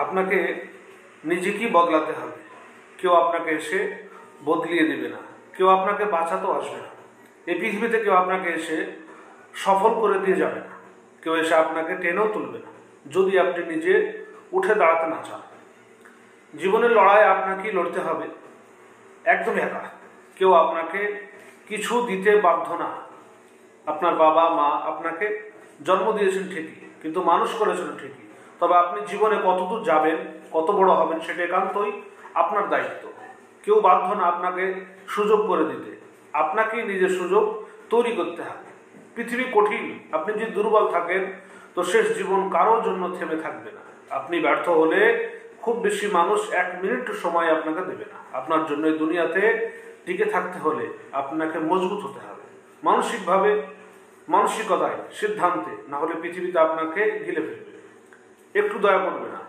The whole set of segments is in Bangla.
আপনাকে নিজেকেই বদলাতে হবে। কেউ আপনাকে এসে বদলিয়ে দেবে না, কেউ আপনাকে বাঁচাতেও আসবে না। এই পৃথিবীতে কেউ আপনাকে এসে সফল করে দিয়ে যাবে না, কেউ এসে আপনাকে টেনেও তুলবে না যদি আপনি নিজে উঠে দাঁড়াতে না চান। জীবনের লড়াই আপনাকেই লড়তে হবে, একদম একা। কেউ আপনাকে কিছু দিতে বাধ্য না। আপনার বাবা মা আপনাকে জন্ম দিয়েছেন ঠিকই, কিন্তু মানুষ করেছেন ঠিকই, তবে আপনি জীবনে কতদূর যাবেন, কত বড় হবেন, সেটা একান্তই আপনার দায়িত্ব। কেউ বাধ্য না আপনাকে সুযোগ করে দিতে, আপনাকেই নিজের সুযোগ তৈরি করতে হবে। পৃথিবী কঠিন, আপনি যদি দুর্বল থাকেন তো শেষ জীবন কারোর জন্য থেমে থাকবে না। আপনি ব্যর্থ হলে খুব বেশি মানুষ 1 মিনিট সময় আপনাকে দেবে না। আপনার জন্য এই দুনিয়াতে টিকে থাকতে হলে আপনাকে মজবুত হতে হবে, মানসিকভাবে, মানসিকতায়, সিদ্ধান্তে, না হলে পৃথিবীতে আপনাকে গিলে ফেলবে। একটু দয়া করবে না,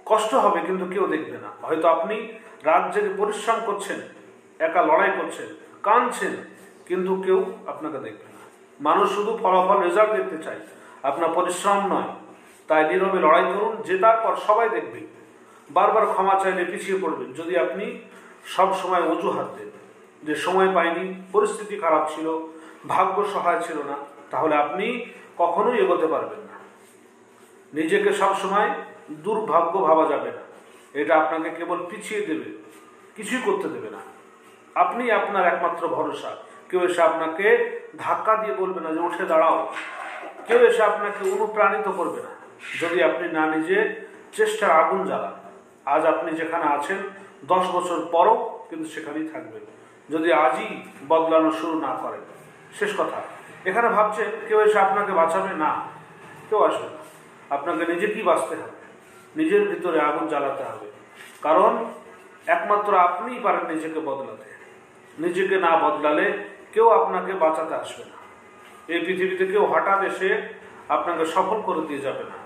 কষ্ট হবে কিন্তু কেউ দেখবে না। হয়তো আপনি রাত জেগে পরিশ্রম করছেন, একা লড়াই করছেন, কাঁদছেন, কিন্তু কেউ আপনাকে দেখবে না। মানুষ শুধু ফলাফল, রেজাল্ট দেখতে চায়, আপনার পরিশ্রম নয়। তাই নীরবে লড়াই করুন, জেতার পর সবাই দেখবে। বারবার ক্ষমা চাইলে পিছিয়ে পড়বেন যদি আপনি সব সময় অজুহাত দেন যে সময় পাইনি, পরিস্থিতি খারাপ ছিল, ভাগ্য সহায় ছিল না, তাহলে আপনি কখনোই এগোতে পারবেন না। নিজেকে সবসময় দুর্ভাগ্য ভাবা যাবে না, এটা আপনাকে কেবল পিছিয়ে দেবে, কিছুই করতে দেবে না। আপনি আপনার একমাত্র ভরসা। কেউ এসে আপনাকে ধাক্কা দিয়ে বলবে না যে উঠে দাঁড়াও, কেউ এসে আপনাকে অনুপ্রাণিত করবে না যদি আপনি না নিজে চেষ্টার আগুন জ্বালান। আজ আপনি যেখানে আছেন 10 বছর পরও কিন্তু সেখানেই থাকবেন যদি আজই বদলানো শুরু না করেন। শেষ কথা, এখানে ভাবছেন কেউ এসে আপনাকে বাঁচাবে, না, কেউ আসবে না। আপনাকে নিজেকেই বাঁচতে হবে, নিজের ভিতরে আগুন জ্বালাতে হবে, কারণ একমাত্র আপনিই পারেন নিজেকে বদলাতে। নিজেকে না বদলালে কেউ আপনাকে বাঁচাতে আসবে না। এই পৃথিবীতে কেউ হঠাৎ এসে আপনাকে সফল করে দিয়ে যাবে না।